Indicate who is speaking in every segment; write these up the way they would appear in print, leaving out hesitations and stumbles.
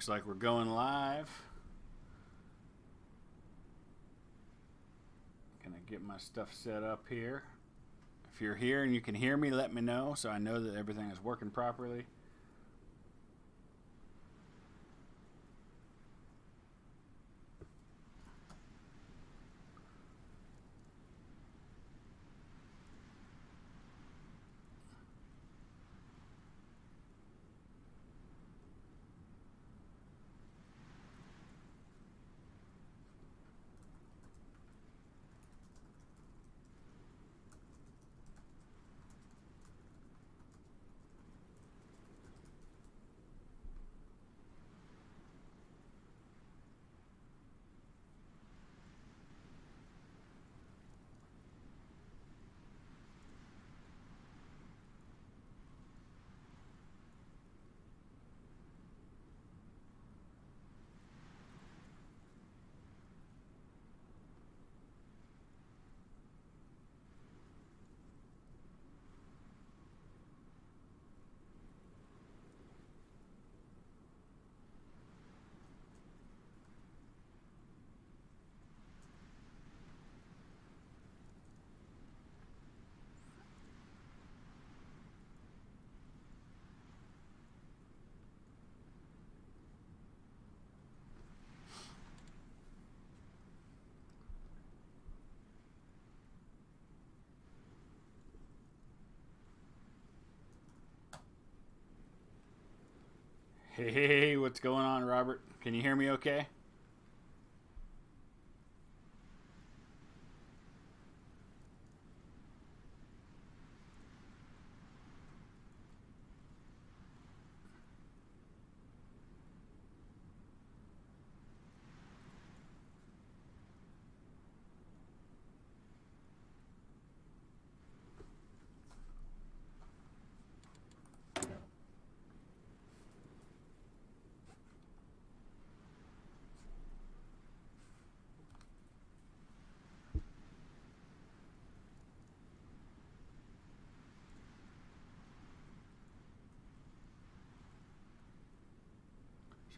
Speaker 1: Looks like we're going live. Gonna get my stuff set up here. If you're here and you can hear me, let me know so I know that everything is working properly. Hey, what's going on, Robert? Can you hear me okay?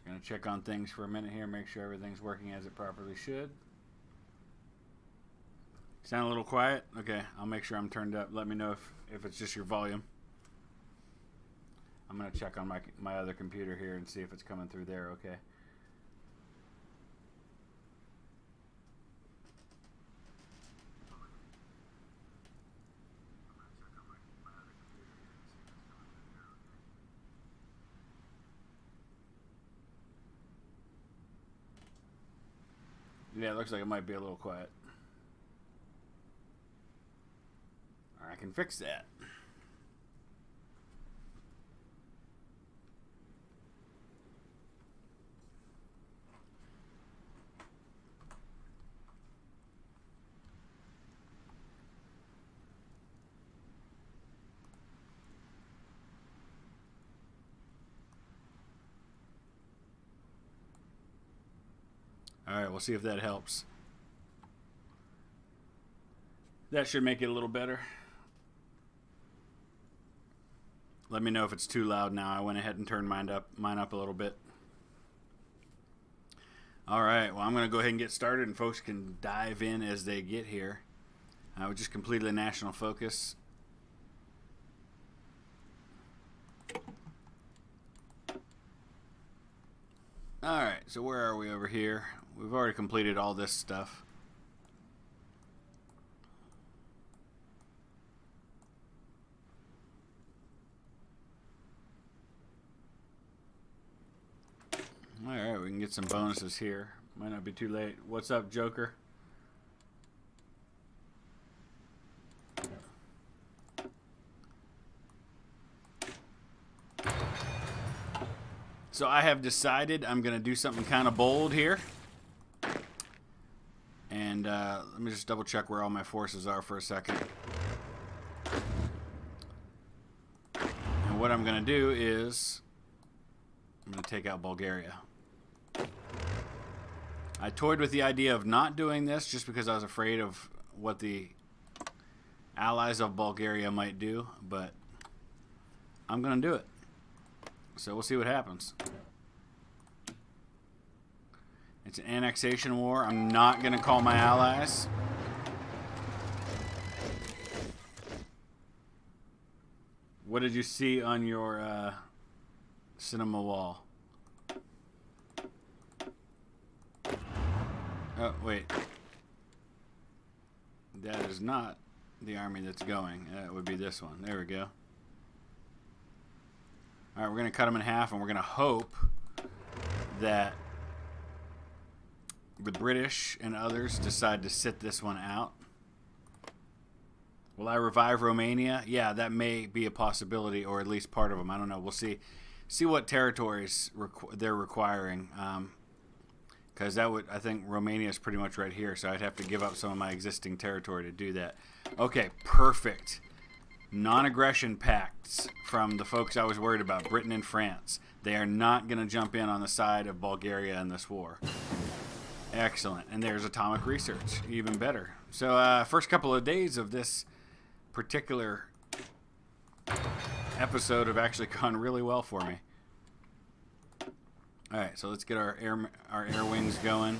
Speaker 1: Going to check on things for a minute here, make sure everything's working as it properly should. Sound a little quiet? Okay, I'll make sure I'm turned up. Let me know if it's just your volume. I'm going to check on my other computer here and see if it's coming through there okay. Yeah, it looks like it might be a little quiet. I can fix that. All right, we'll see if that helps. That should make it a little better. Let me know if it's too loud now. I went ahead and turned mine up a little bit. All right, well, I'm going to go ahead and get started, and folks can dive in as they get here. We just completed a national focus. All right, so where are we over here? We've already completed all this stuff. All right, we can get some bonuses here. Might not be too late. What's up, Joker? So I have decided I'm going to do something kind of bold here. And let me just double check where all my forces are for a second. And what I'm going to do is I'm going to take out Bulgaria. I toyed with the idea of not doing this just because I was afraid of what the allies of Bulgaria might do, but I'm going to do it. So we'll see what happens. It's an annexation war. I'm not going to call my allies. What did you see on your cinema wall? Oh, wait. That is not the army that's going. That would be this one. There we go. Alright, we're going to cut them in half, and we're going to hope that the British and others decide to sit this one out. Will I revive Romania? Yeah, that may be a possibility, or at least part of them. I don't know. We'll see. See what territories they're requiring. Because that would, I think Romania is pretty much right here, so I'd have to give up some of my existing territory to do that. Okay, perfect. Non-aggression pacts from the folks I was worried about, Britain and France. They are not going to jump in on the side of Bulgaria in this war. Excellent. And there's atomic research. Even better. So, first couple of days of this particular episode have actually gone really well for me. Alright, so let's get our air wings going.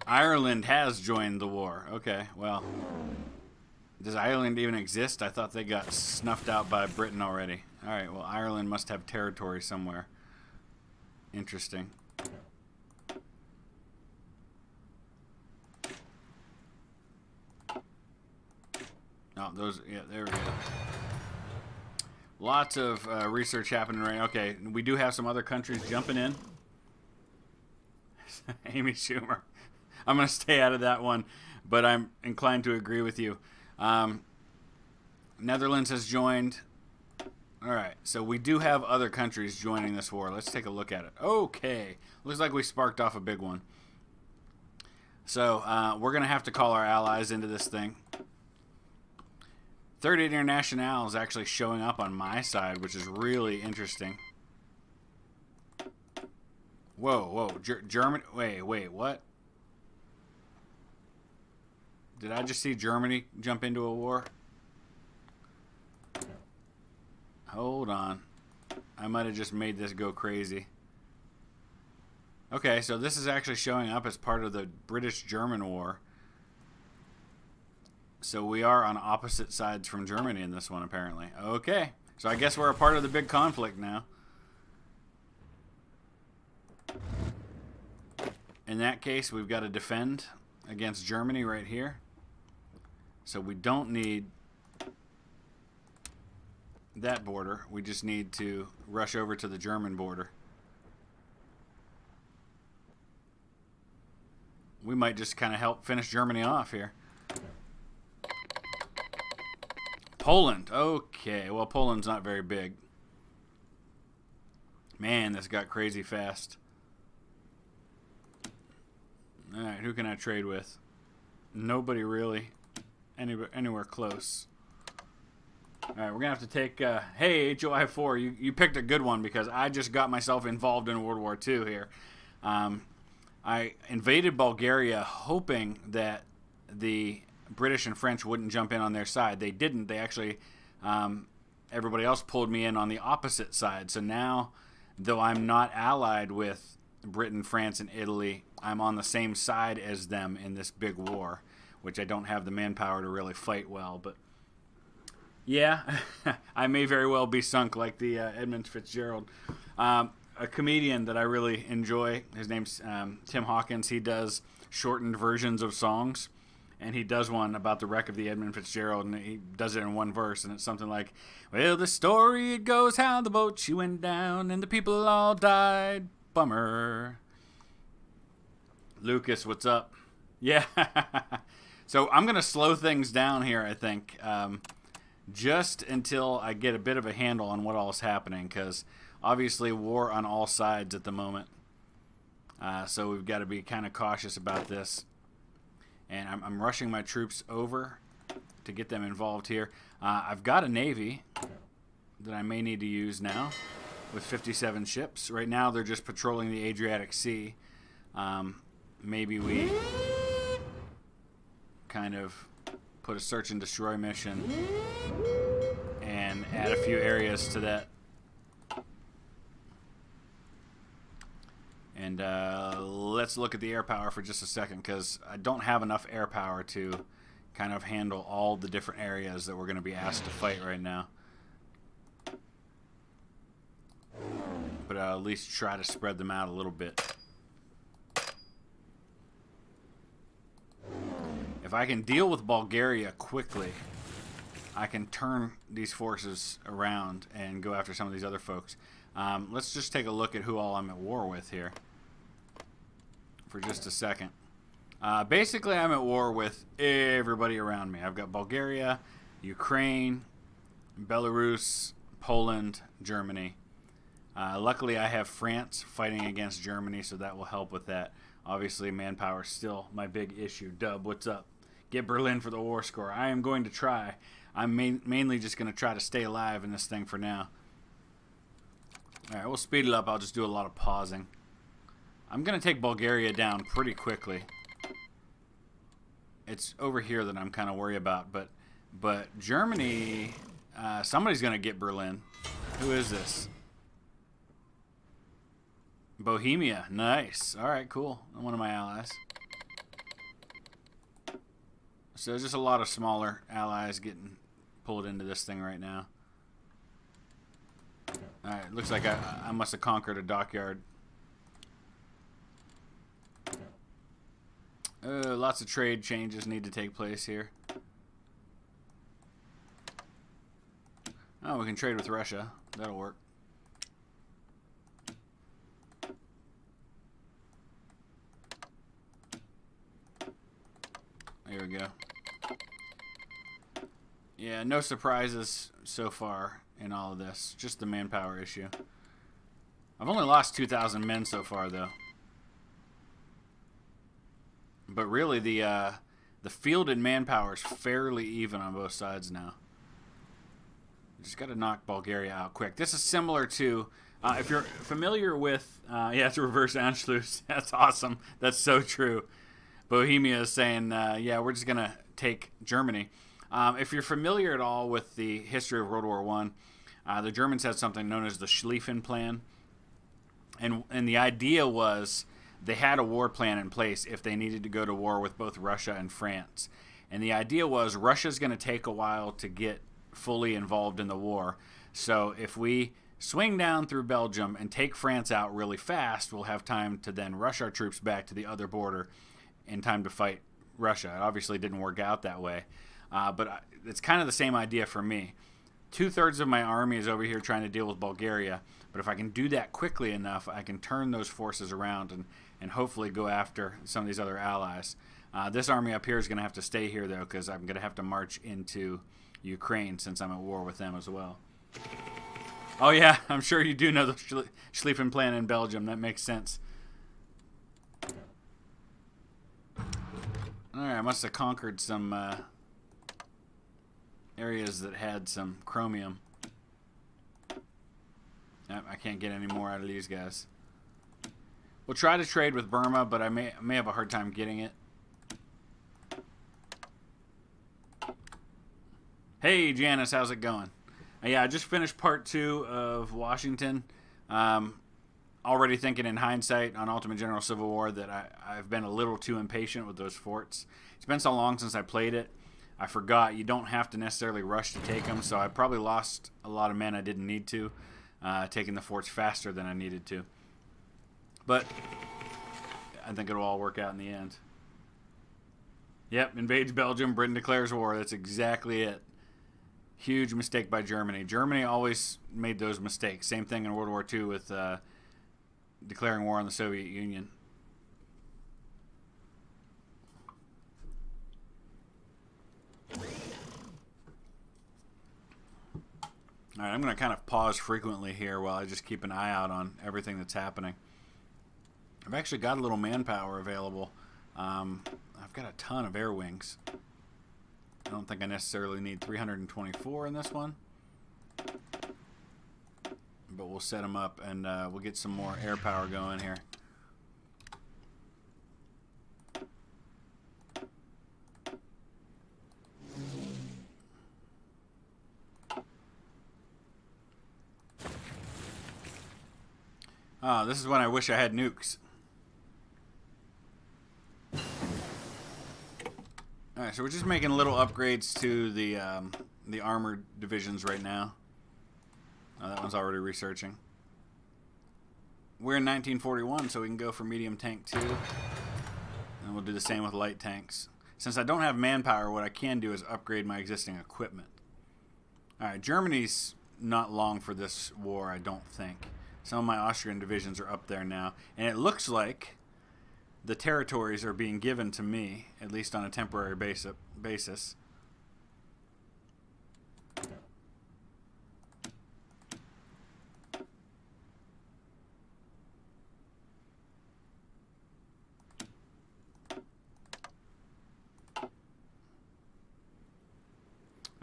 Speaker 1: Ireland has joined the war. Okay, well, does Ireland even exist? I thought they got snuffed out by Britain already. Alright, well, Ireland must have territory somewhere. Interesting. Oh, those, yeah, there we go. Lots of research happening right now. Okay, we do have some other countries jumping in. Amy Schumer. I'm going to stay out of that one, but I'm inclined to agree with you. Netherlands has joined. All right, so we do have other countries joining this war. Let's take a look at it. Okay, looks like we sparked off a big one. So we're going to have to call our allies into this thing. Third International is actually showing up on my side, which is really interesting. Whoa, whoa, Germany. Wait, what? Did I just see Germany jump into a war? Hold on. I might have just made this go crazy. Okay, so this is actually showing up as part of the British-German war. So we are on opposite sides from Germany in this one, apparently. Okay. So I guess we're a part of the big conflict now. In that case, we've got to defend against Germany right here. So we don't need that border. We just need to rush over to the German border. We might just kind of help finish Germany off here. Poland. Okay. Well, Poland's not very big. Man, this got crazy fast. Alright, who can I trade with? Nobody really. Anywhere close. Alright, we're going to have to take... hey, HOI4, you picked a good one because I just got myself involved in World War II here. I invaded Bulgaria hoping that the British and French wouldn't jump in on their side. They didn't. They actually, everybody else pulled me in on the opposite side. So now, though I'm not allied with Britain, France, and Italy, I'm on the same side as them in this big war, which I don't have the manpower to really fight well. But yeah, I may very well be sunk like the Edmund Fitzgerald. A comedian that I really enjoy, his name's Tim Hawkins. He does shortened versions of songs. And he does one about the wreck of the Edmund Fitzgerald, and he does it in one verse, and it's something like, well, the story it goes how the boat she went down, and the people all died. Bummer. Lucas, what's up? Yeah. So I'm going to slow things down here, I think, just until I get a bit of a handle on what all is happening, because obviously war on all sides at the moment. So we've got to be kind of cautious about this. And I'm rushing my troops over to get them involved here. I've got a navy that I may need to use now with 57 ships. Right now they're just patrolling the Adriatic Sea. Maybe we kind of put a search and destroy mission and add a few areas to that. And let's look at the air power for just a second, because I don't have enough air power to kind of handle all the different areas that we're going to be asked to fight right now. But I'll at least try to spread them out a little bit. If I can deal with Bulgaria quickly, I can turn these forces around and go after some of these other folks. Let's just take a look at who all I'm at war with here for just a second. Basically, I'm at war with everybody around me. I've got Bulgaria, Ukraine, Belarus, Poland, Germany. Luckily, I have France fighting against Germany, so that will help with that. Obviously, manpower is still my big issue. Dub, what's up? Get Berlin for the war score. I am going to try. I'm mainly just going to try to stay alive in this thing for now. Alright, we'll speed it up. I'll just do a lot of pausing. I'm going to take Bulgaria down pretty quickly. It's over here that I'm kind of worried about. But Germany, somebody's going to get Berlin. Who is this? Bohemia. Nice. Alright, cool. One of my allies. So there's just a lot of smaller allies getting pulled into this thing right now. Alright, looks like I must have conquered a dockyard. Lots of trade changes need to take place here. Oh, we can trade with Russia. That'll work. There we go. Yeah, no surprises so far in all of this. Just the manpower issue. I've only lost 2,000 men so far, though. But really, the fielded manpower is fairly even on both sides now. Just got to knock Bulgaria out quick. This is similar to, if you're familiar with, yeah, it's a reverse Anschluss. That's awesome. That's so true. Bohemia is saying, yeah, we're just going to take Germany. If you're familiar at all with the history of World War I, the Germans had something known as the Schlieffen Plan. And the idea was they had a war plan in place if they needed to go to war with both Russia and France. And the idea was Russia's going to take a while to get fully involved in the war. So if we swing down through Belgium and take France out really fast, we'll have time to then rush our troops back to the other border in time to fight Russia. It obviously didn't work out that way. But it's kind of the same idea for me. 2/3 of my army is over here trying to deal with Bulgaria. But if I can do that quickly enough, I can turn those forces around and hopefully go after some of these other allies. This army up here is going to have to stay here, though, because I'm going to have to march into Ukraine since I'm at war with them as well. Oh, yeah, I'm sure you do know the Schlieffen Plan in Belgium. That makes sense. Alright, I must have conquered some areas that had some chromium. Yep, I can't get any more out of these guys. We'll try to trade with Burma, but I may have a hard time getting it. Hey, Janice, how's it going? Yeah, I just finished part 2 of Washington. Already thinking in hindsight on Ultimate General Civil War that I've been a little too impatient with those forts. It's been so long since I played it. I forgot you don't have to necessarily rush to take them, so I probably lost a lot of men I didn't need to, taking the forts faster than I needed to. But I think it'll all work out in the end. Yep, invades Belgium, Britain declares war. That's exactly it. Huge mistake by Germany. Germany always made those mistakes. Same thing in World War II with declaring war on the Soviet Union. Alright, I'm going to kind of pause frequently here while I just keep an eye out on everything that's happening. I've actually got a little manpower available. I've got a ton of air wings. I don't think I necessarily need 324 in this one. But we'll set them up and we'll get some more air power going here. Ah, this is when I wish I had nukes. Alright, so we're just making little upgrades to the armored divisions right now. Oh, that one's already researching. We're in 1941, so we can go for medium tank 2. And we'll do the same with light tanks. Since I don't have manpower, what I can do is upgrade my existing equipment. Alright, Germany's not long for this war, I don't think. Some of my Austrian divisions are up there now. And it looks like the territories are being given to me, at least on a temporary basis.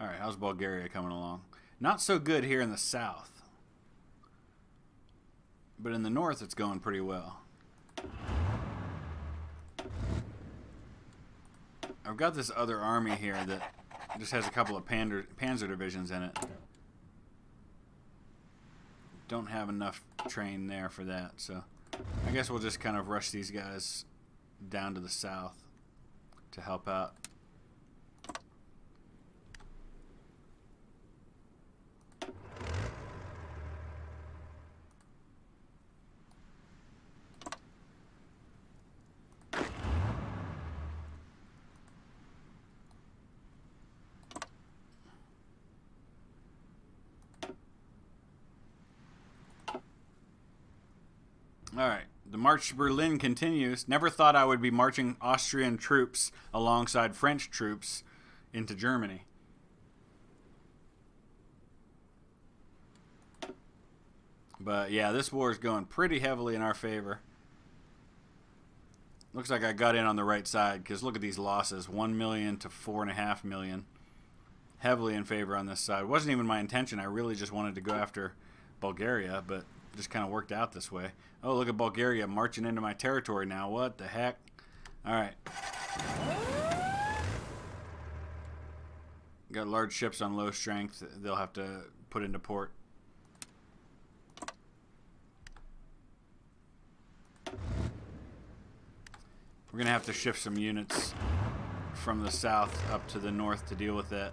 Speaker 1: Alright, how's Bulgaria coming along? Not so good here in the south. But in the north, it's going pretty well. I've got this other army here that just has a couple of panzer divisions in it. Don't have enough train there for that, so I guess we'll just kind of rush these guys down to the south to help out. Alright, the march to Berlin continues. Never thought I would be marching Austrian troops alongside French troops into Germany. But yeah, this war is going pretty heavily in our favor. Looks like I got in on the right side, because look at these losses. 1 million to 4.5 million. Heavily in favor on this side. It wasn't even my intention. I really just wanted to go after Bulgaria, but just kind of worked out this way. Oh, look at Bulgaria marching into my territory now. What the heck? Alright. Got large ships on low strength. They'll have to put into port. We're going to have to shift some units from the south up to the north to deal with that.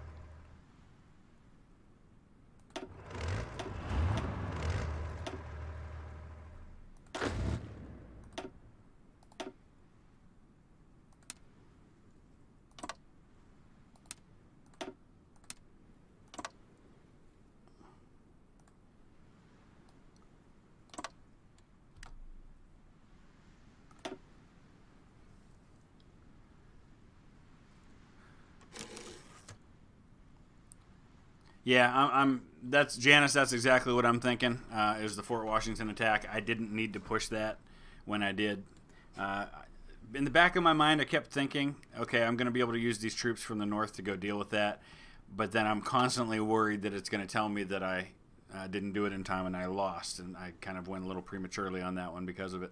Speaker 1: Yeah, that's Janice. That's exactly what I'm thinking. Is the Fort Washington attack? I didn't need to push that when I did. In the back of my mind, I kept thinking, okay, I'm going to be able to use these troops from the north to go deal with that. But then I'm constantly worried that it's going to tell me that I didn't do it in time and I lost, and I kind of went a little prematurely on that one because of it.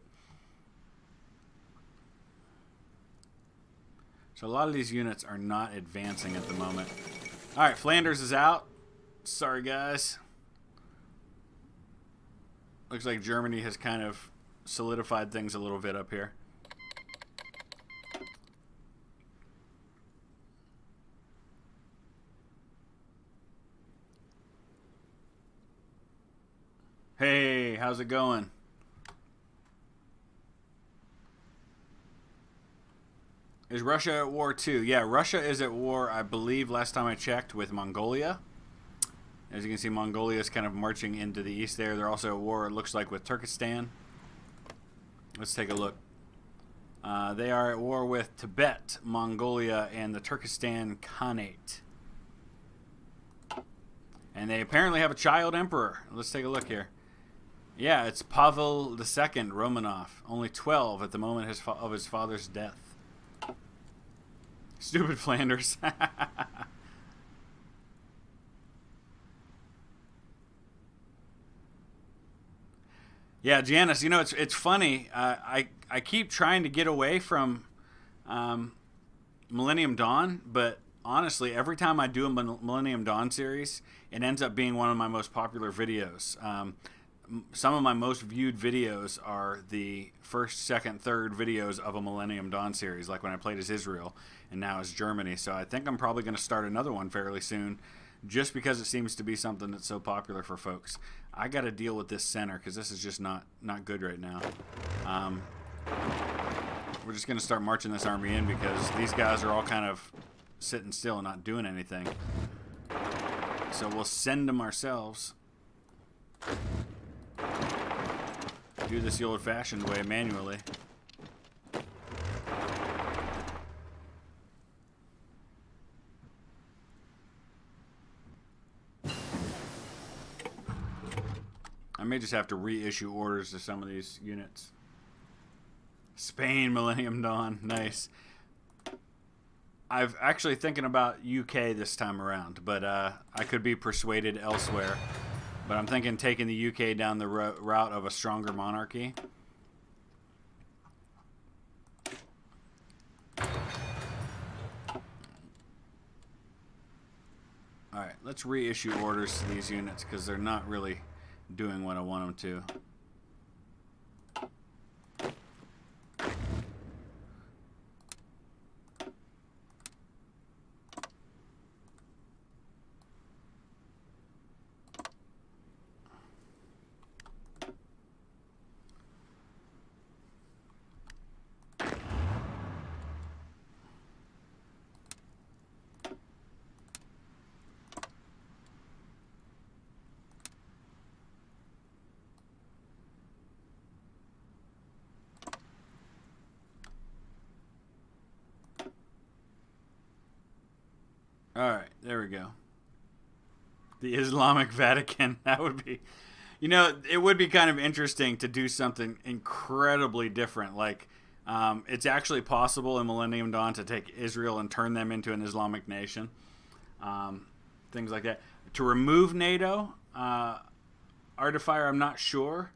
Speaker 1: So a lot of these units are not advancing at the moment. All right, Flanders is out. Sorry, guys. Looks like Germany has kind of solidified things a little bit up here. Hey, how's it going? Is Russia at war too? Yeah, Russia is at war, I believe, last time I checked, with Mongolia. As you can see, Mongolia is kind of marching into the east there. They're also at war, it looks like, with Turkestan. Let's take a look. They are at war with Tibet, Mongolia, and the Turkestan Khanate. And they apparently have a child emperor. Let's take a look here. Yeah, it's Pavel II Romanov. Only 12 at the moment of his father's death. Stupid Flanders. Yeah, Janice, you know, it's funny. I keep trying to get away from Millennium Dawn, but honestly, every time I do a Millennium Dawn series, it ends up being one of my most popular videos. some of my most viewed videos are the first, second, third videos of a Millennium Dawn series, like when I played as Israel and now as Germany. So I think I'm probably going to start another one fairly soon, just because it seems to be something that's so popular for folks. I got to deal with this center because this is just not good right now. We're just going to start marching this army in because these guys are all kind of sitting still and not doing anything. So we'll send them ourselves. Do this the old-fashioned way, manually. I may just have to reissue orders to some of these units. Spain, Millennium Dawn, nice. I've actually thinking about UK this time around, but I could be persuaded elsewhere. But I'm thinking taking the UK down the route of a stronger monarchy. Alright, let's reissue orders to these units because they're not really doing what I want them to. Alright, there we go. The Islamic Vatican. That would be... You know, it would be kind of interesting to do something incredibly different. Like, it's actually possible in Millennium Dawn to take Israel and turn them into an Islamic nation. Things like that. To remove NATO, Artifier, I'm not sure.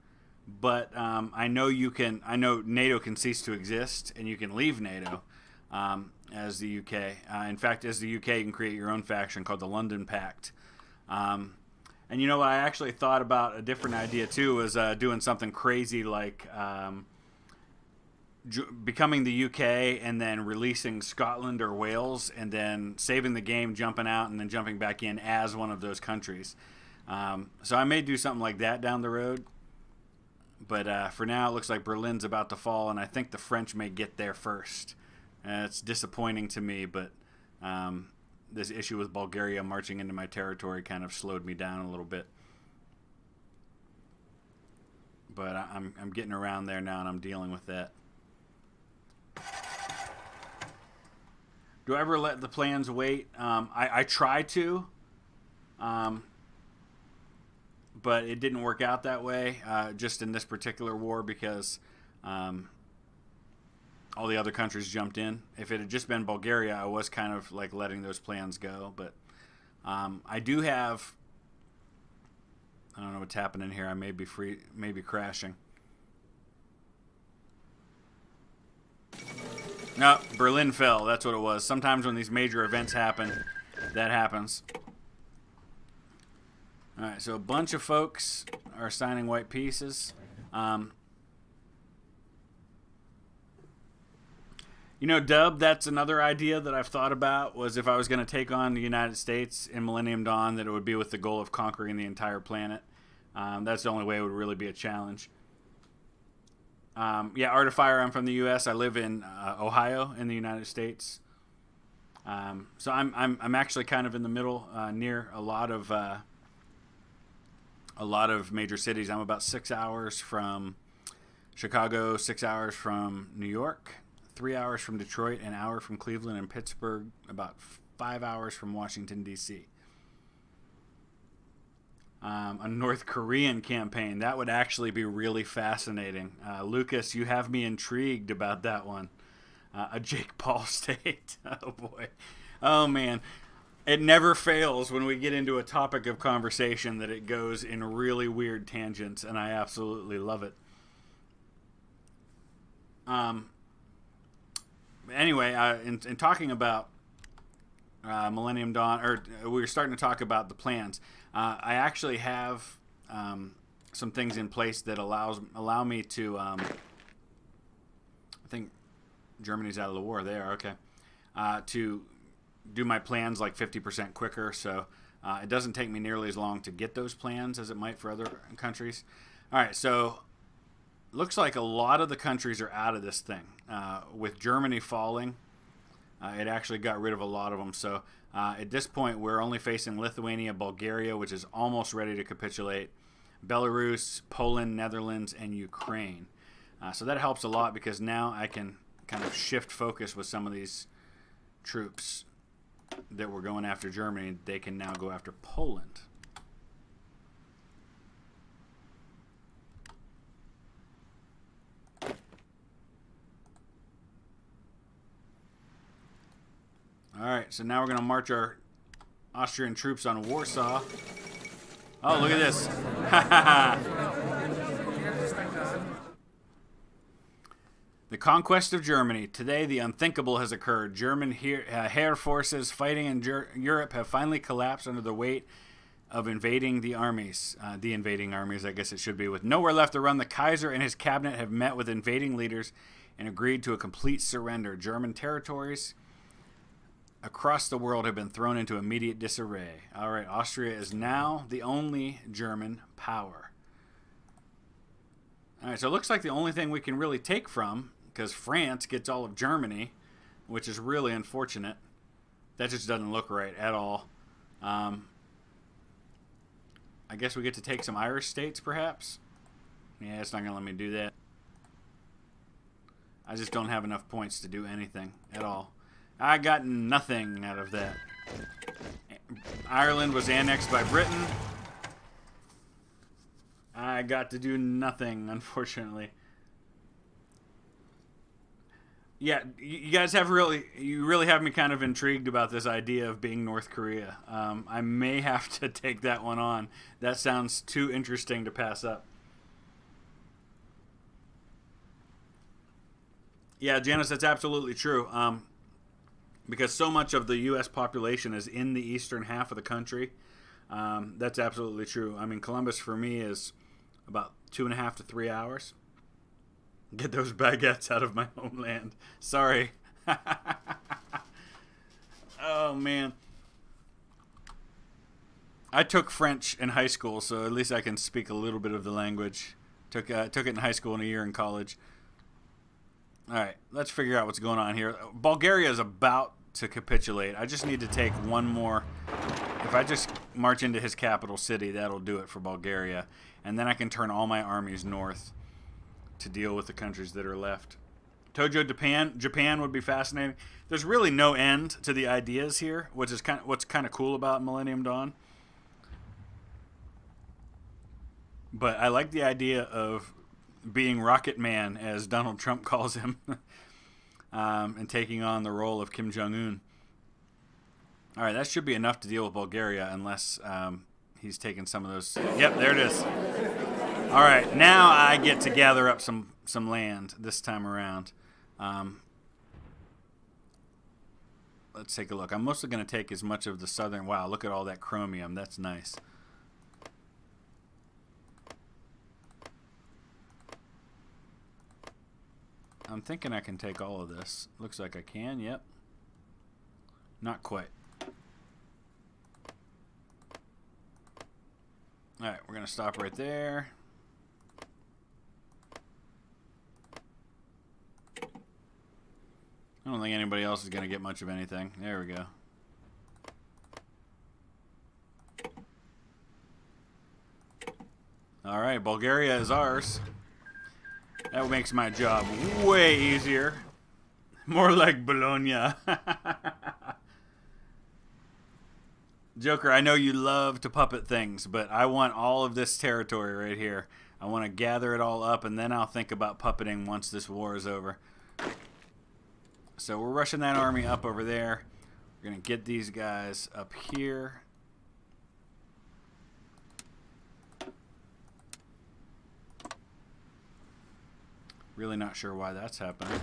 Speaker 1: But I know NATO can cease to exist, and you can leave NATO. As the UK. In fact, as the UK, you can create your own faction called the London Pact. And you know what? I actually thought about a different idea too, was doing something crazy like becoming the UK and then releasing Scotland or Wales and then saving the game, jumping out, and then jumping back in as one of those countries. So I may do something like that down the road. But for now, it looks like Berlin's about to fall, and I think the French may get there first. It's disappointing to me, but this issue with Bulgaria marching into my territory kind of slowed me down a little bit. But I'm getting around there now, and I'm dealing with that. Do I ever let the plans wait? I try to, but it didn't work out that way, just in this particular war, because... all the other countries jumped in. If it had just been Bulgaria, I was kind of like letting those plans go. But I do have... I don't know what's happening here. I may be crashing. No, Berlin fell. That's what it was. Sometimes when these major events happen, that happens. All right, so a bunch of folks are signing white pieces. You know, Dub, that's another idea that I've thought about, was if I was going to take on the United States in Millennium Dawn, that it would be with the goal of conquering the entire planet. That's the only way it would really be a challenge. Yeah, Artifier, I'm from the U.S. I live in Ohio in the United States. So I'm actually kind of in the middle, near a lot of major cities. I'm about 6 hours from Chicago, 6 hours from New York, 3 hours from Detroit, an hour from Cleveland and Pittsburgh, about 5 hours from Washington, D.C. A North Korean campaign. That would actually be really fascinating. Lucas, you have me intrigued about that one. A Jake Paul state. Oh, boy. Oh, man. It never fails when we get into a topic of conversation that it goes in really weird tangents, and I absolutely love it. Anyway, in talking about Millennium Dawn, or we were starting to talk about the plans. I actually have some things in place that allow me to. I think Germany's out of the war. They are okay. To do my plans like 50% quicker, so it doesn't take me nearly as long to get those plans as it might for other countries. All right, so looks like a lot of the countries are out of this thing. With Germany falling, it actually got rid of a lot of them. So at this point, we're only facing Lithuania, Bulgaria, which is almost ready to capitulate, Belarus, Poland, Netherlands, and Ukraine. So that helps a lot because now I can kind of shift focus with some of these troops that were going after Germany. They can now go after Poland. All right, so now we're going to march our Austrian troops on Warsaw. Oh, look at this. The conquest of Germany. Today, the unthinkable has occurred. German air forces fighting in Europe have finally collapsed under the weight of invading the armies. The invading armies, I guess it should be. With nowhere left to run, the Kaiser and his cabinet have met with invading leaders and agreed to a complete surrender. German territories across the world have been thrown into immediate disarray. All right, Austria is now the only German power. All right, so it looks like the only thing we can really take from, because France gets all of Germany, which is really unfortunate. That just doesn't look right at all. I guess we get to take some Irish states, perhaps? Yeah, it's not going to let me do that. I just don't have enough points to do anything at all. I got nothing out of that. Ireland was annexed by Britain. I got to do nothing, unfortunately. Yeah, you guys have you really have me kind of intrigued about this idea of being North Korea. I may have to take that one on. That sounds too interesting to pass up. Yeah, Janice, that's absolutely true. Because so much of the U.S. population is in the eastern half of the country. That's absolutely true. I mean, Columbus for me is about 2.5 to 3 hours. Get those baguettes out of my homeland. Sorry. Oh, man. I took French in high school, so at least I can speak a little bit of the language. Took it in high school and a year in college. All right, let's figure out what's going on here. Bulgaria is about to capitulate. I just need to take one more. If I just march into his capital city, that'll do it for Bulgaria. And then I can turn all my armies north to deal with the countries that are left. Tojo Japan would be fascinating. There's really no end to the ideas here, which is what's kind of cool about Millennium Dawn. But I like the idea of being Rocket Man, as Donald Trump calls him, and taking on the role of Kim Jong-un. All right, that should be enough to deal with Bulgaria, unless he's taken some of those. Yep, there it is. All right, now I get to gather up some land this time around. Let's take a look. I'm mostly going to take as much of the southern. Wow, look at all that chromium. That's nice. I'm thinking I can take all of this. Looks like I can, yep. Not quite. Alright, we're going to stop right there. I don't think anybody else is going to get much of anything. There we go. Alright, Bulgaria is ours. That makes my job way easier. More like Bologna. Joker, I know you love to puppet things, but I want all of this territory right here. I want to gather it all up, and then I'll think about puppeting once this war is over. So we're rushing that army up over there. We're going to get these guys up here. Really not sure why that's happening.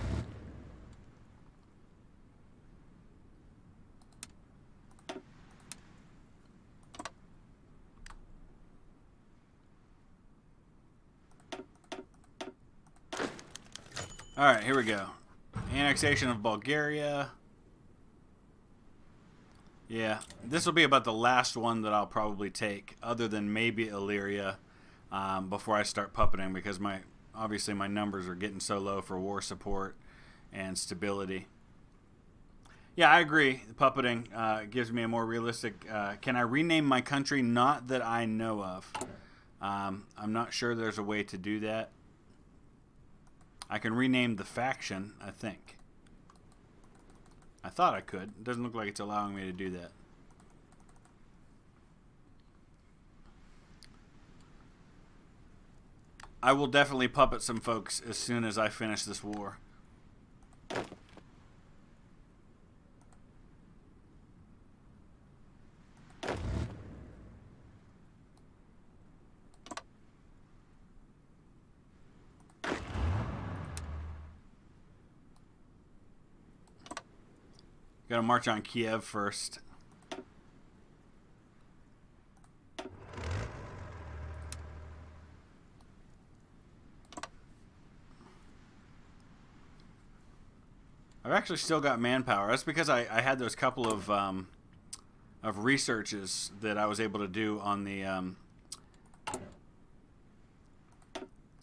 Speaker 1: All right, here we go. Annexation of Bulgaria. Yeah, this will be about the last one that I'll probably take, other than maybe Illyria, before I start puppeting, because obviously my numbers are getting so low for war support and stability. Yeah, I agree. Puppeting gives me a more realistic... can I rename my country? Not that I know of. I'm not sure there's a way to do that. I can rename the faction, I think. I thought I could. It doesn't look like it's allowing me to do that. I will definitely puppet some folks as soon as I finish this war. Gotta march on Kiev first. I've actually still got manpower. That's because I had those couple of researches that I was able to do on the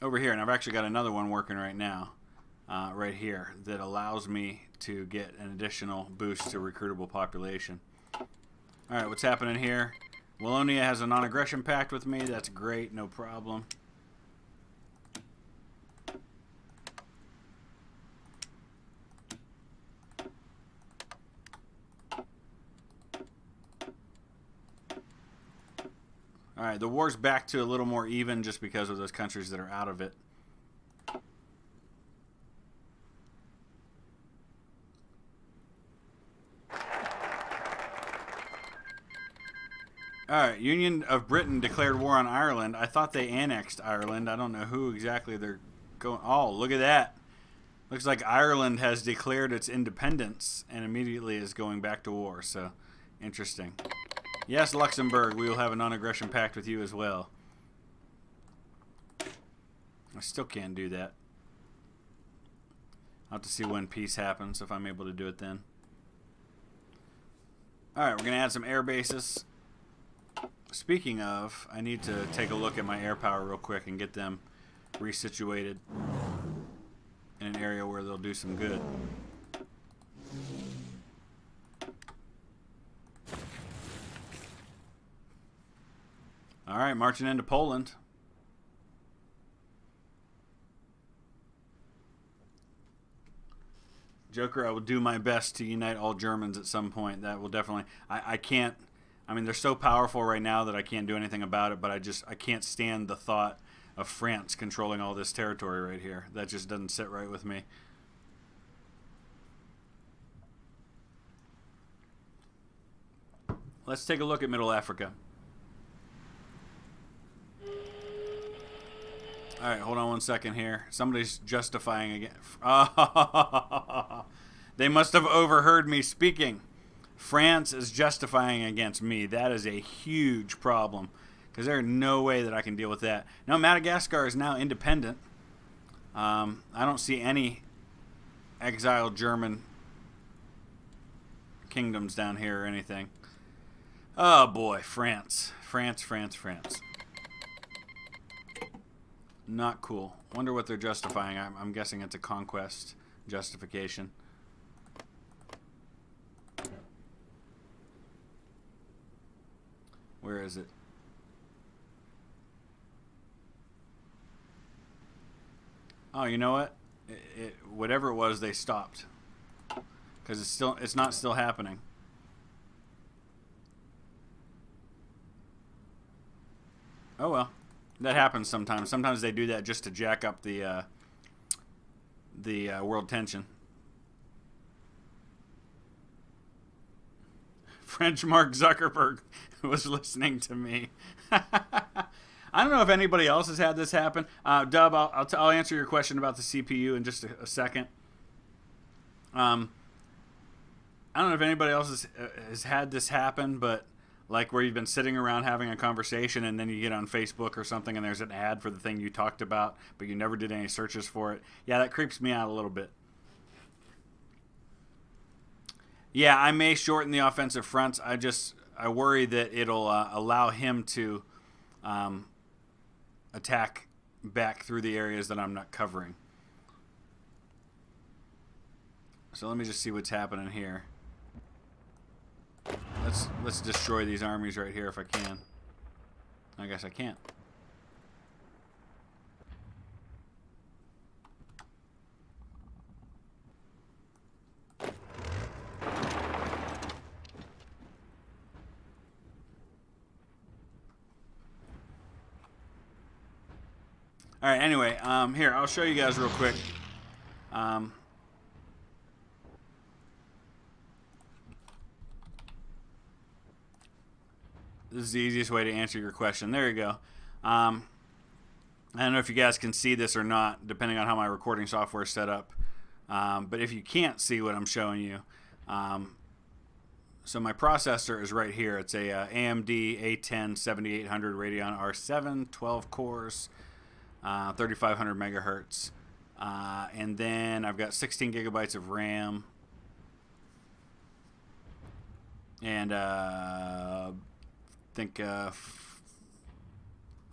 Speaker 1: over here, and I've actually got another one working right now, right here, that allows me to get an additional boost to recruitable population. All right, what's happening here? Wallonia has a non-aggression pact with me. That's great, no problem. All right, the war's back to a little more even just because of those countries that are out of it. All right, Union of Britain declared war on Ireland. I thought they annexed Ireland. I don't know who exactly they're going... Oh, look at that. Looks like Ireland has declared its independence and immediately is going back to war. So, interesting. Yes, Luxembourg, we will have a non-aggression pact with you as well. I still can't do that. I'll have to see when peace happens, if I'm able to do it then. Alright, we're going to add some air bases. Speaking of, I need to take a look at my air power real quick and get them resituated in an area where they'll do some good. Alright, marching into Poland. Joker, I will do my best to unite all Germans at some point. That will definitely... I can't... I mean, they're so powerful right now that I can't do anything about it, but I can't stand the thought of France controlling all this territory right here. That just doesn't sit right with me. Let's take a look at Middle Africa. Alright, hold on one second here. Somebody's justifying again. Oh, they must have overheard me speaking. France is justifying against me. That is a huge problem, because there's no way that I can deal with that. Now, Madagascar is now independent. I don't see any exiled German kingdoms down here or anything. Oh, boy. France. France. Not cool. Wonder what they're justifying. I'm guessing it's a conquest justification. Where is it? Oh, you know what? Whatever it was, they stopped, because it's not still happening. Oh well, that happens sometimes. Sometimes they do that just to jack up the world tension. French Mark Zuckerberg was listening to me. I don't know if anybody else has had this happen. Dub, I'll answer your question about the CPU in just a second. I don't know if anybody else has had this happen, but Like where you've been sitting around having a conversation and then you get on Facebook or something and there's an ad for the thing you talked about, but you never did any searches for it. Yeah, that creeps me out a little bit. Yeah, I may shorten the offensive fronts. I worry that it'll allow him to attack back through the areas that I'm not covering. So let me just see what's happening here. Let's destroy these armies right here if I can. I guess I can't. All right, anyway, here, I'll show you guys real quick. This is the easiest way to answer your question. There you go. I don't know if you guys can see this or not, depending on how my recording software is set up. But if you can't see what I'm showing you, so my processor is right here. It's a AMD A10 7800 Radeon R7, 12 cores, 3500 megahertz. And then I've got 16 gigabytes of RAM. And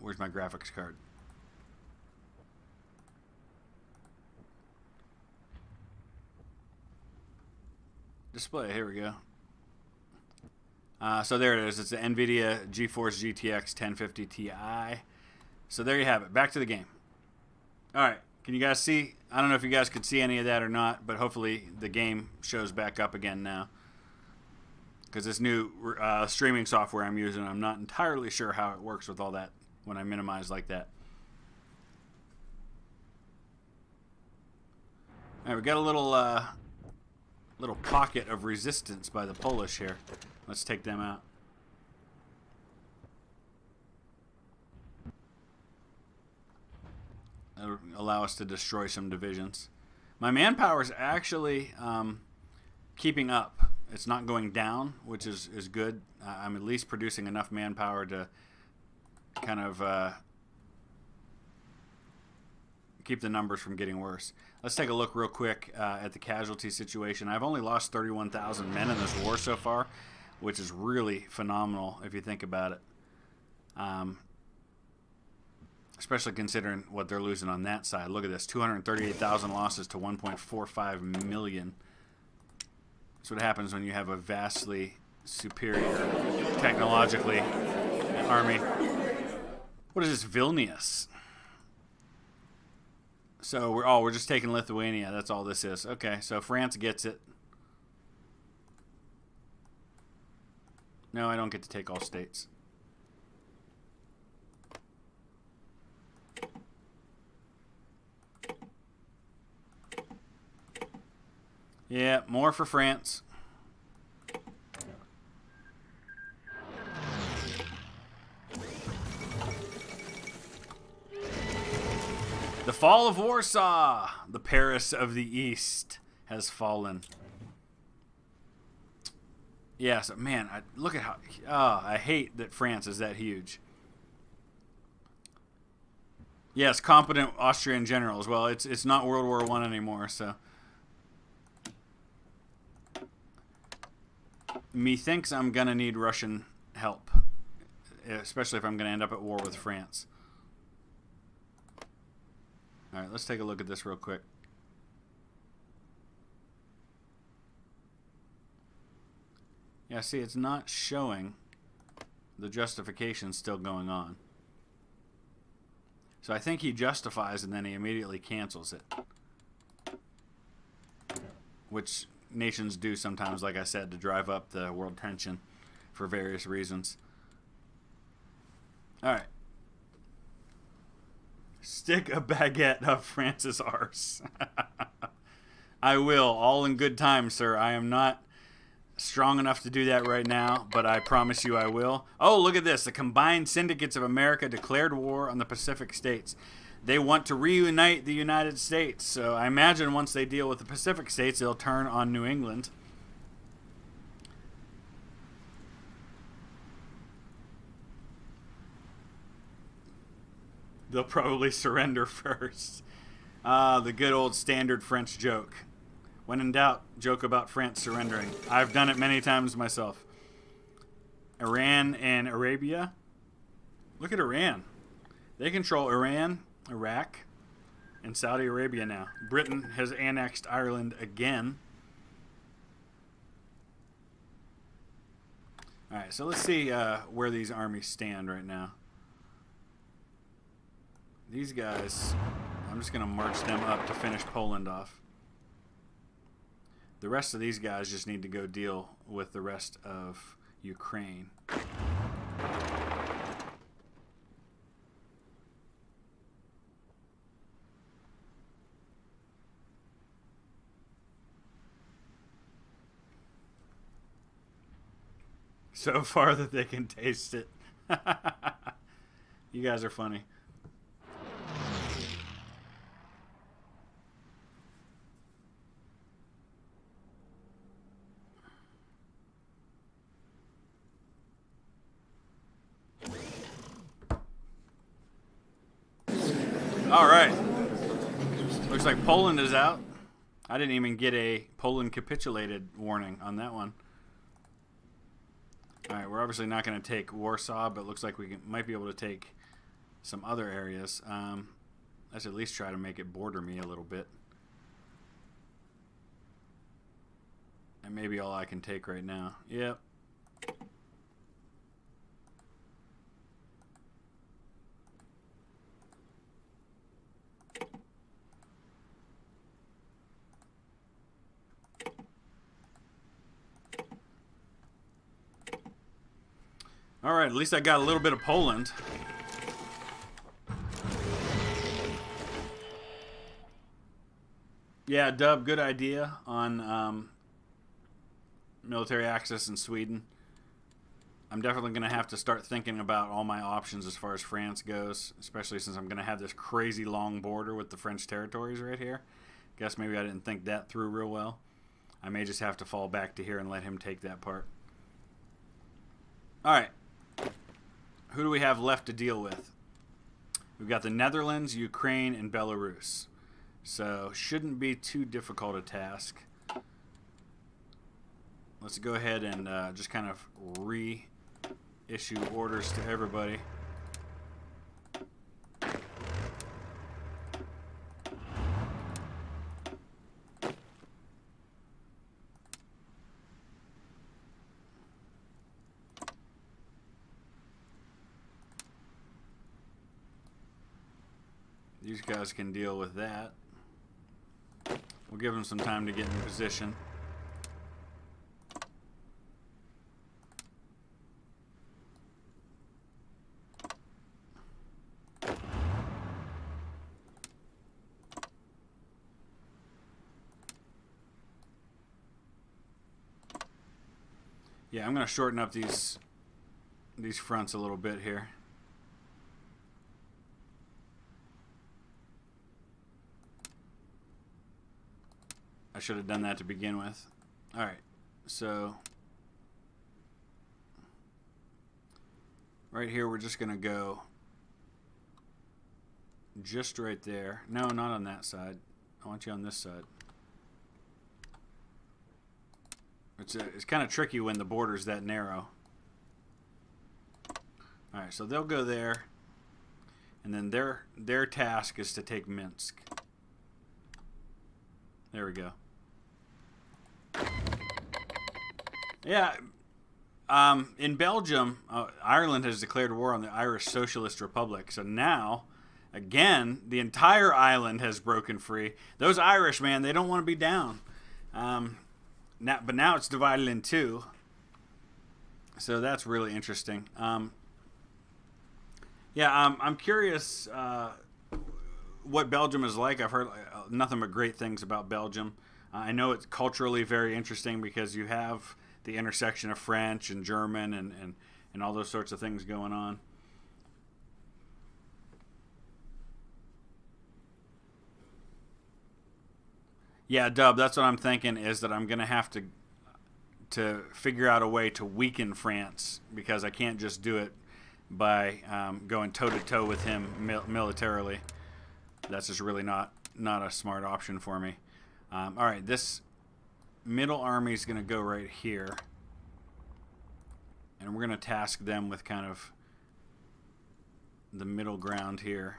Speaker 1: where's my graphics card? Display, here we go. So there it is. It's the NVIDIA GeForce GTX 1050 Ti. So there you have it. Back to the game. All right. Can you guys see? I don't know if you guys could see any of that or not, but hopefully the game shows back up again now. Because this new streaming software I'm using, I'm not entirely sure how it works with all that when I minimize like that. All right, we got a little pocket of resistance by the Polish here. Let's take them out. That'll allow us to destroy some divisions. My manpower is actually keeping up. It's not going down, which is good. I'm at least producing enough manpower to kind of keep the numbers from getting worse. Let's take a look real quick at the casualty situation. I've only lost 31,000 men in this war so far, which is really phenomenal if you think about it. Especially considering what they're losing on that side. Look at this, 238,000 losses to 1.45 million. That's what happens when you have a vastly superior, technologically, army. What is this, Vilnius? So we're just taking Lithuania. That's all this is. Okay, so France gets it. No, I don't get to take all states. Yeah, more for France. The fall of Warsaw, the Paris of the East, has fallen. Yeah, so man, look at how. I hate that France is that huge. Yes, competent Austrian generals. Well, it's not World War I anymore, so. Methinks I'm gonna need Russian help, especially if I'm gonna end up at war with France. All right, let's take a look at this real quick. Yeah, see, it's not showing the justification still going on. So I think he justifies and then he immediately cancels it. Which nations do sometimes, like I said, to drive up the world tension for various reasons. All right. Stick a baguette up France's arse. I will, all in good time, sir. I am not strong enough to do that right now, but I promise you I will. Oh, look at this. The Combined Syndicates of America declared war on the Pacific States. They want to reunite the United States. So I imagine once they deal with the Pacific States, they'll turn on New England. They'll probably surrender first. The good old standard French joke. When in doubt, joke about France surrendering. I've done it many times myself. Iran and Arabia. Look at Iran. They control Iran, Iraq, and Saudi Arabia now. Britain has annexed Ireland again. Alright, so let's see where these armies stand right now. These guys, I'm just going to march them up to finish Poland off. The rest of these guys just need to go deal with the rest of Ukraine. So far that they can taste it. You guys are funny. All right. Looks like Poland is out. I didn't even get a Poland capitulated warning on that one. All right, we're obviously not going to take Warsaw, but it looks like we might be able to take some other areas. Let's at least try to make it border me a little bit. And maybe all I can take right now. Yep. All right, at least I got a little bit of Poland. Yeah, Dub, good idea on military access in Sweden. I'm definitely going to have to start thinking about all my options as far as France goes, especially since I'm going to have this crazy long border with the French territories right here. Guess maybe I didn't think that through real well. I may just have to fall back to here and let him take that part. All right. Who do we have left to deal with? We've got the Netherlands, Ukraine, and Belarus. So, shouldn't be too difficult a task. Let's go ahead and just kind of reissue orders to everybody. These guys can deal with that. We'll give them some time to get in position. Yeah, I'm going to shorten up these fronts a little bit here. I should have done that to begin with. All right, so right here we're just going to go just right there. No, not on that side. I want you on this side. It's kind of tricky when the border's that narrow. All right, so they'll go there, and then their task is to take Minsk. There we go. Yeah, in Belgium, Ireland has declared war on the Irish Socialist Republic. So now, again, the entire island has broken free. Those Irish, man, they don't want to be down. But now it's divided in two. So that's really interesting. I'm curious what Belgium is like. I've heard nothing but great things about Belgium. I know it's culturally very interesting because you have the intersection of French and German and all those sorts of things going on. Yeah, Dub, that's what I'm thinking, is that I'm going to have to figure out a way to weaken France because I can't just do it by going toe-to-toe with him militarily. That's just really not a smart option for me. All right, this middle army is going to go right here. And we're going to task them with kind of the middle ground here.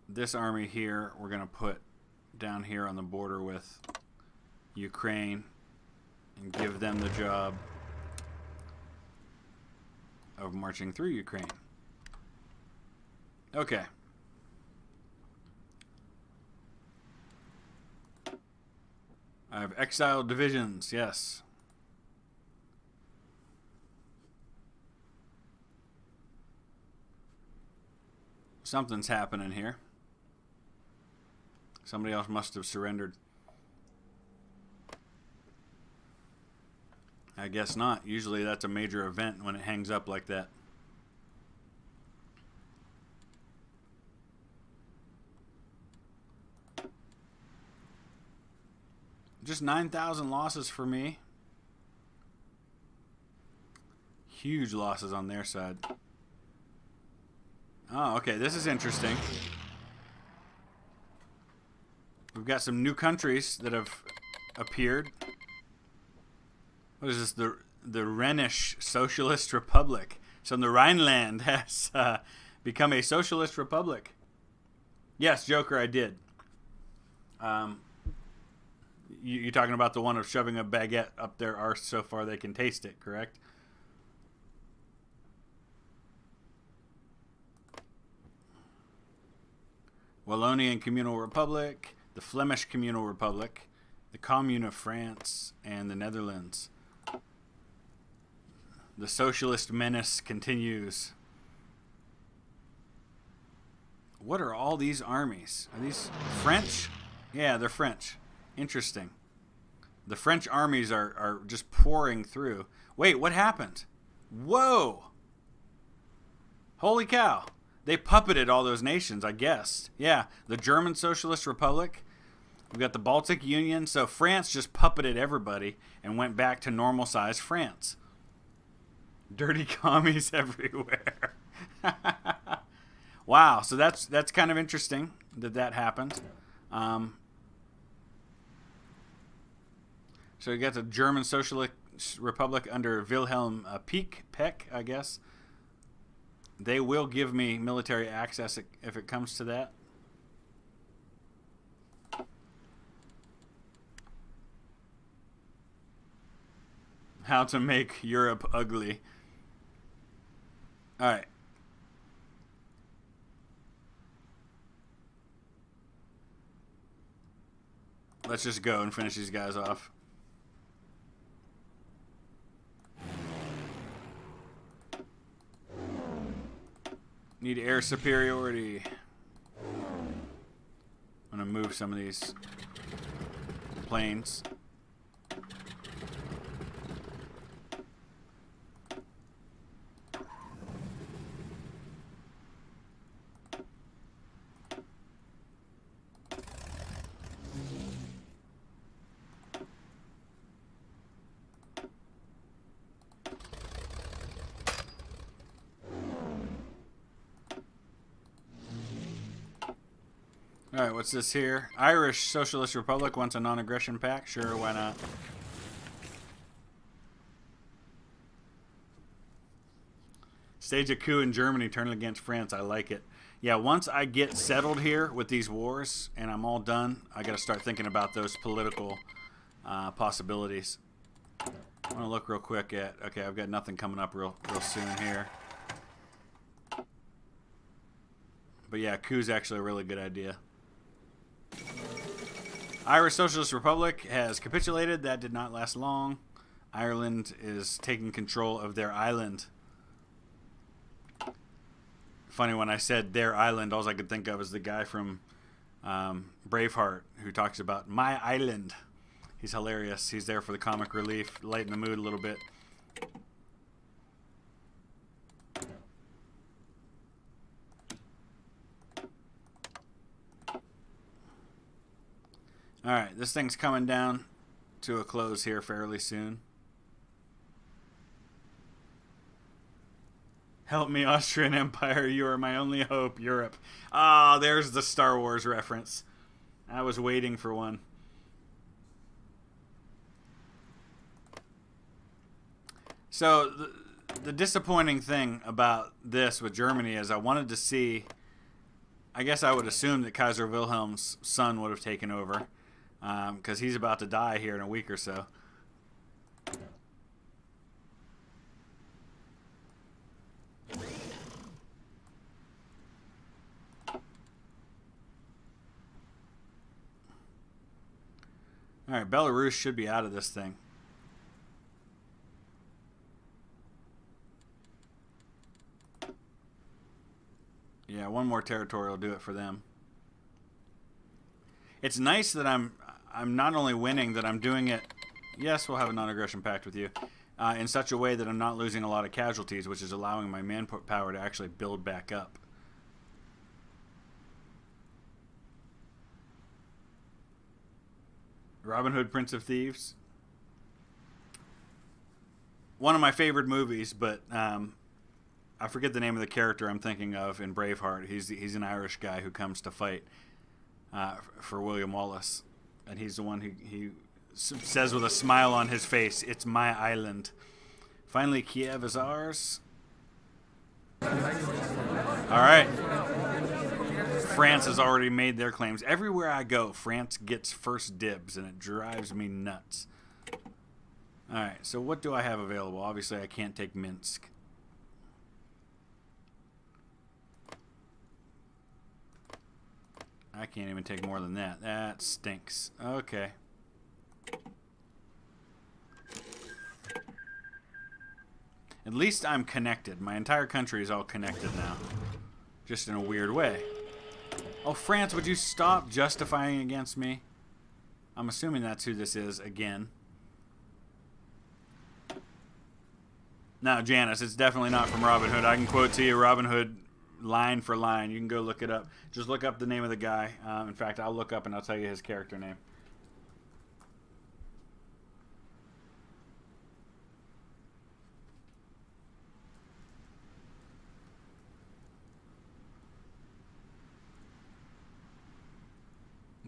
Speaker 1: This army here, we're going to put down here on the border with Ukraine and give them the job of marching through Ukraine. Okay. I have exiled divisions, yes. Something's happening here. Somebody else must have surrendered. I guess not. Usually that's a major event when it hangs up like that. Just 9,000 losses for me. Huge losses on their side. Oh, okay. This is interesting. We've got some new countries that have appeared. What is this? The Rhenish Socialist Republic. So the Rhineland has become a socialist republic. Yes, Joker, I did. You're talking about the one of shoving a baguette up their arse so far they can taste it, correct? Wallonian Communal Republic, the Flemish Communal Republic, the Commune of France, and the Netherlands. The socialist menace continues. What are all these armies? Are these French? Yeah, they're French. Interesting. The French armies are just pouring through. Wait, what happened? Whoa! Holy cow. They puppeted all those nations, I guess. Yeah, the German Socialist Republic. We've got the Baltic Union. So France just puppeted everybody and went back to normal size France. Dirty commies everywhere. Wow, so that's kind of interesting that happened. So you got the German Socialist Republic under Wilhelm Peck, I guess. They will give me military access if it comes to that. How to make Europe ugly. All right. Let's just go and finish these guys off. Need air superiority. I'm going to move some of these planes. Alright, what's this here? Irish Socialist Republic wants a non-aggression pact. Sure, why not? Stage a coup in Germany, turn against France. I like it. Yeah, once I get settled here with these wars and I'm all done, I got to start thinking about those political possibilities. I want to look real quick at... Okay, I've got nothing coming up real soon here. But yeah, coup's actually a really good idea. Irish Socialist Republic has capitulated. That did not last long. Ireland is taking control of their island. Funny, when I said their island, all I could think of is the guy from Braveheart who talks about my island. He's hilarious. He's there for the comic relief, lighten the mood a little bit. Alright, this thing's coming down to a close here fairly soon. Help me, Austrian Empire. You are my only hope, Europe. Ah, oh, there's the Star Wars reference. I was waiting for one. So, the disappointing thing about this with Germany is I wanted to see... I guess I would assume that Kaiser Wilhelm's son would have taken over. Because he's about to die here in a week or so. Alright, Belarus should be out of this thing. Yeah, one more territory will do it for them. It's nice that I'm not only winning, that I'm doing it... Yes, we'll have a non-aggression pact with you. In such a way that I'm not losing a lot of casualties, which is allowing my manpower to actually build back up. Robin Hood, Prince of Thieves. One of my favorite movies, but I forget the name of the character I'm thinking of in Braveheart. He's an Irish guy who comes to fight for William Wallace. And he's the one who he says with a smile on his face, "It's my island." Finally, Kiev is ours. All right. France has already made their claims. Everywhere I go, France gets first dibs, and it drives me nuts. All right, so what do I have available? Obviously, I can't take Minsk. I can't even take more than that. That stinks. Okay. At least I'm connected. My entire country is all connected now. Just in a weird way. Oh, France, would you stop justifying against me? I'm assuming that's who this is again. Now, Janice, it's definitely not from Robin Hood. I can quote to you Robin Hood line for line. You can go look it up. Just look up the name of the guy. In fact, I'll look up and I'll tell you his character name.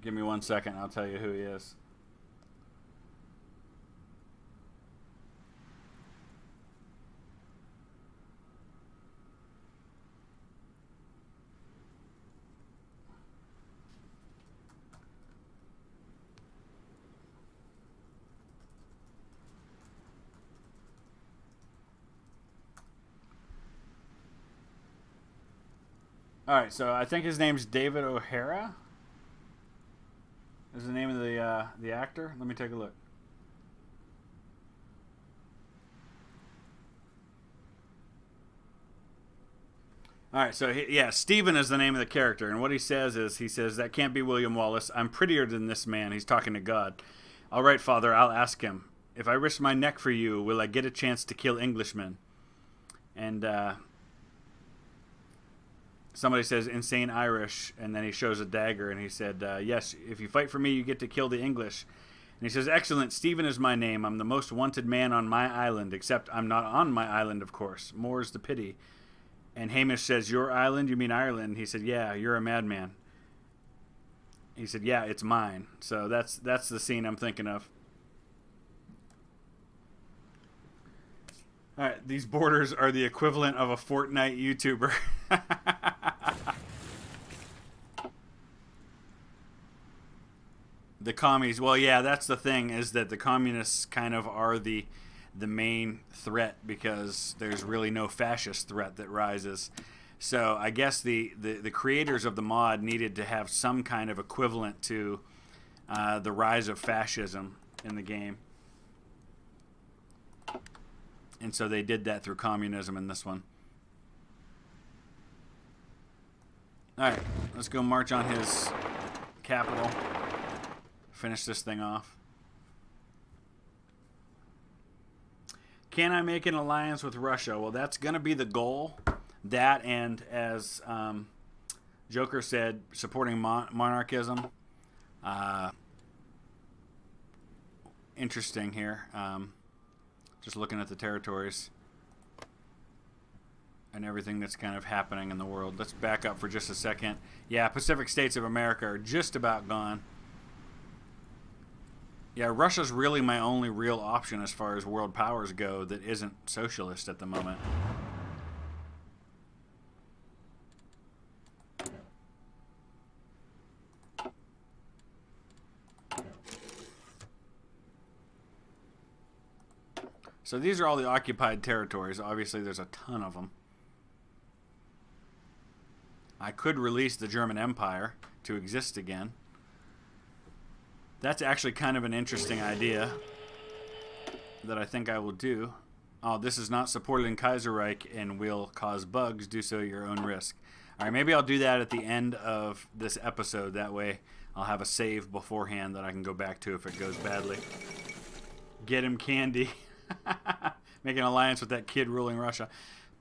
Speaker 1: Give me 1 second. I'll tell you who he is. All right, so I think his name's David O'Hara. Is the name of the actor? Let me take a look. All right, so yeah, Stephen is the name of the character, and what he says is, he says, "That can't be William Wallace. I'm prettier than this man." He's talking to God. "All right, Father, I'll ask him. If I risk my neck for you, will I get a chance to kill Englishmen?" And somebody says, "Insane Irish," and then he shows a dagger, and he said, "Yes, if you fight for me, you get to kill the English." And he says, "Excellent, Stephen is my name. I'm the most wanted man on my island, except I'm not on my island, of course. More's the pity." And Hamish says, "Your island? You mean Ireland?" He said, "Yeah, you're a madman." He said, "Yeah, it's mine." So that's the scene I'm thinking of. All right, these borders are the equivalent of a Fortnite YouTuber. The commies, well, yeah, that's the thing, is that the communists kind of are the main threat, because there's really no fascist threat that rises. So I guess the creators of the mod needed to have some kind of equivalent to the rise of fascism in the game. And so they did that through communism in this one. Alright, let's go march on his capital. Finish this thing off. Can I make an alliance with Russia? Well, that's going to be the goal. That, and as Joker said, supporting monarchism. Interesting here. Just looking at the territories. and everything that's kind of happening in the world. Let's back up for just a second. Yeah, Pacific States of America are just about gone. Yeah, Russia's really my only real option as far as world powers go that isn't socialist at the moment. So these are all the occupied territories. Obviously, there's a ton of them. I could release the German Empire to exist again. That's actually kind of an interesting idea that I think I will do. Oh, this is not supported in KAISERREICH and will cause bugs. Do so at your own risk. All right, maybe I'll do that at the end of this episode. That way I'll have a save beforehand that I can go back to if it goes badly. Get him, Candy. Make an alliance with that kid ruling Russia.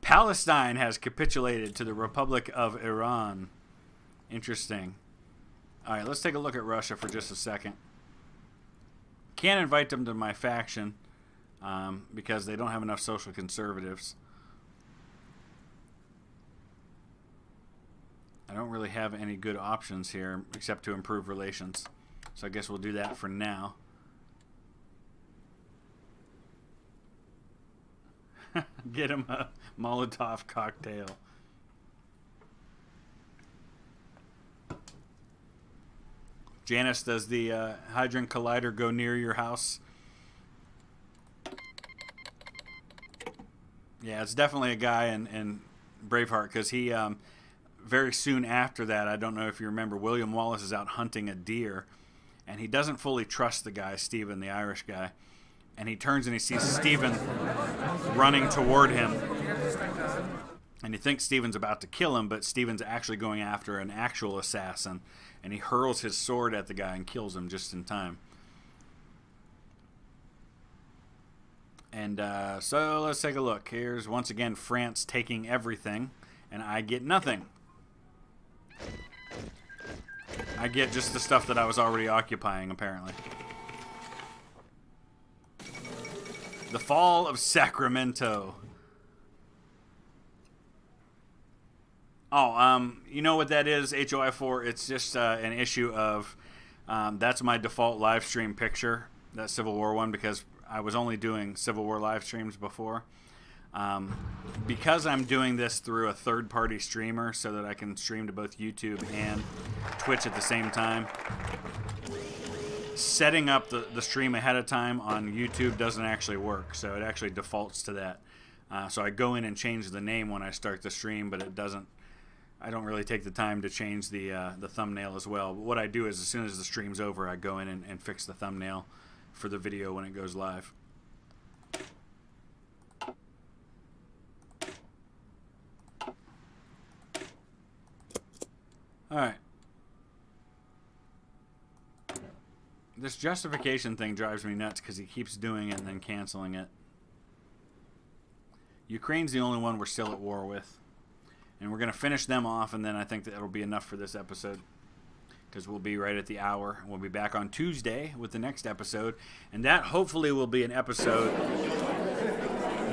Speaker 1: Palestine has capitulated to the Republic of Iran. Interesting. All right, let's take a look at Russia for just a second. Can't invite them to my faction because they don't have enough social conservatives. I don't really have any good options here except to improve relations. So I guess we'll do that for now. Get him a Molotov cocktail. Janice, does the Hadron Collider go near your house? Yeah, it's definitely a guy in Braveheart because he, very soon after that, I don't know if you remember, William Wallace is out hunting a deer and he doesn't fully trust the guy, Stephen, the Irish guy. And he turns and he sees Stephen running toward him. And he thinks Stephen's about to kill him, but Stephen's actually going after an actual assassin. And he hurls his sword at the guy and kills him just in time. And so let's take a look. Here's once again France taking everything, and I get nothing. I get just the stuff that I was already occupying, apparently. The fall of Sacramento. Oh, you know what that is, HOI4? It's just an issue of, that's my default live stream picture, that Civil War one, because I was only doing Civil War live streams before. Because I'm doing this through a third-party streamer so that I can stream to both YouTube and Twitch at the same time, setting up the stream ahead of time on YouTube doesn't actually work, so it actually defaults to that. So I go in and change the name when I start the stream, but it doesn't. I don't really take the time to change the thumbnail as well. But what I do is as soon as the stream's over, I go in and fix the thumbnail for the video when it goes live. All right. This justification thing drives me nuts because he keeps doing it and then canceling it. Ukraine's the only one we're still at war with. And we're going to finish them off, and then I think that it'll be enough for this episode. Because we'll be right at the hour. We'll be back on Tuesday with the next episode. And that hopefully will be an episode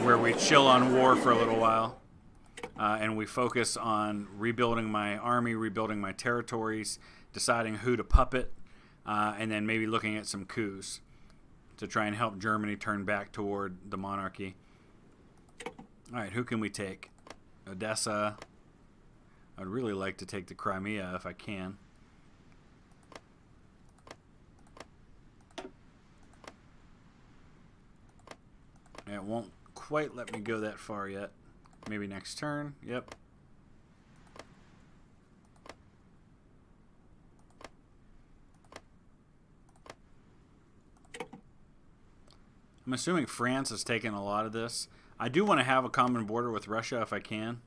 Speaker 1: where we chill on war for a little while. And we focus on rebuilding my army, rebuilding my territories, deciding who to puppet. And then maybe looking at some coups to try and help Germany turn back toward the monarchy. All right, who can we take? Odessa. I'd really like to take the Crimea if I can. It won't quite let me go that far yet. Maybe next turn. Yep. I'm assuming France has taken a lot of this. I do want to have a common border with Russia if I can.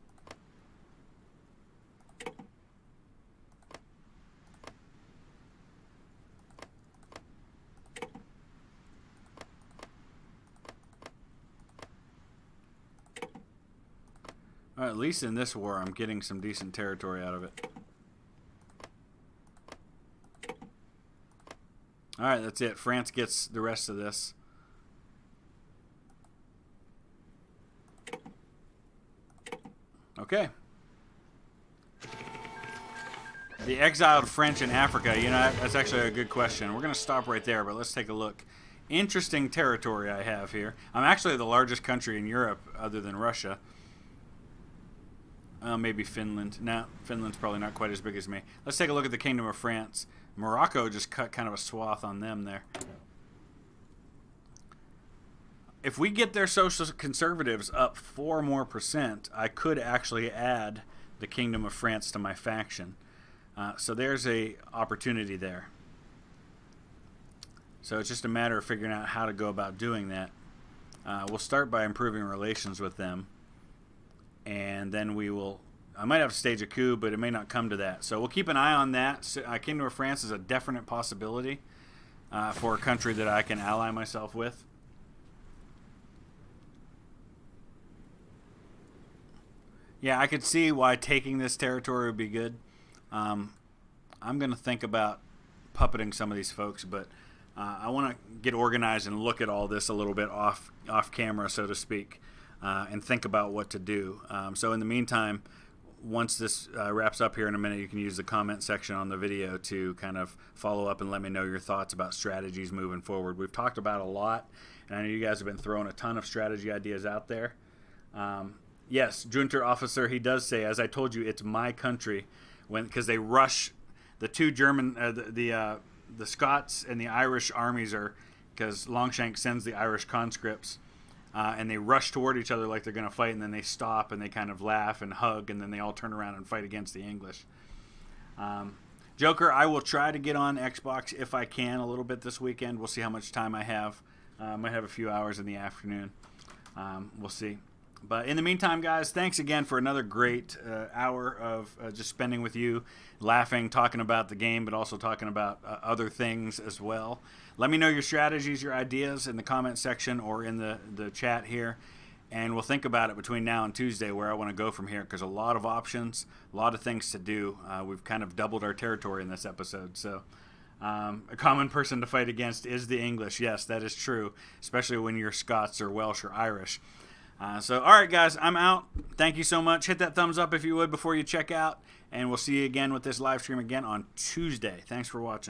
Speaker 1: At least in this war, I'm getting some decent territory out of it. Alright, that's it. France gets the rest of this. Okay. The exiled French in Africa. You know, that's actually a good question. We're going to stop right there, but let's take a look. Interesting territory I have here. I'm actually the largest country in Europe other than Russia. Maybe Finland. No, Finland's probably not quite as big as me. Let's take a look at the Kingdom of France. Morocco just cut kind of a swath on them there. If we get their social conservatives up 4% more, I could actually add the Kingdom of France to my faction. So there's a opportunity there. So it's just a matter of figuring out how to go about doing that. We'll start by improving relations with them. And then we will... I might have to stage a coup, but it may not come to that. So we'll keep an eye on that. Kingdom of France is a definite possibility for a country that I can ally myself with. Yeah, I could see why taking this territory would be good. I'm going to think about puppeting some of these folks, but I want to get organized and look at all this a little bit off camera, so to speak, and think about what to do. So in the meantime, once this wraps up here in a minute, you can use the comment section on the video to kind of follow up and let me know your thoughts about strategies moving forward. We've talked about a lot, and I know you guys have been throwing a ton of strategy ideas out there. Yes, Junter officer, he does say, as I told you, it's my country, because they rush the two German, the Scots and the Irish armies are, because Longshank sends the Irish conscripts, and they rush toward each other like they're going to fight, and then they stop and they kind of laugh and hug, and then they all turn around and fight against the English. Joker, I will try to get on Xbox if I can a little bit this weekend. We'll see how much time I have. I might have a few hours in the afternoon. We'll see. But in the meantime, guys, thanks again for another great hour of just spending with you, laughing, talking about the game, but also talking about other things as well. Let me know your strategies, your ideas in the comment section or in the chat here, and we'll think about it between now and Tuesday where I want to go from here, because a lot of options, a lot of things to do. We've kind of doubled our territory in this episode, so... a common person to fight against is the English. Yes, that is true, especially when you're Scots or Welsh or Irish. So, all right, guys, I'm out. Thank you so much. Hit that thumbs up if you would before you check out, and we'll see you again with this live stream again on Tuesday. Thanks for watching.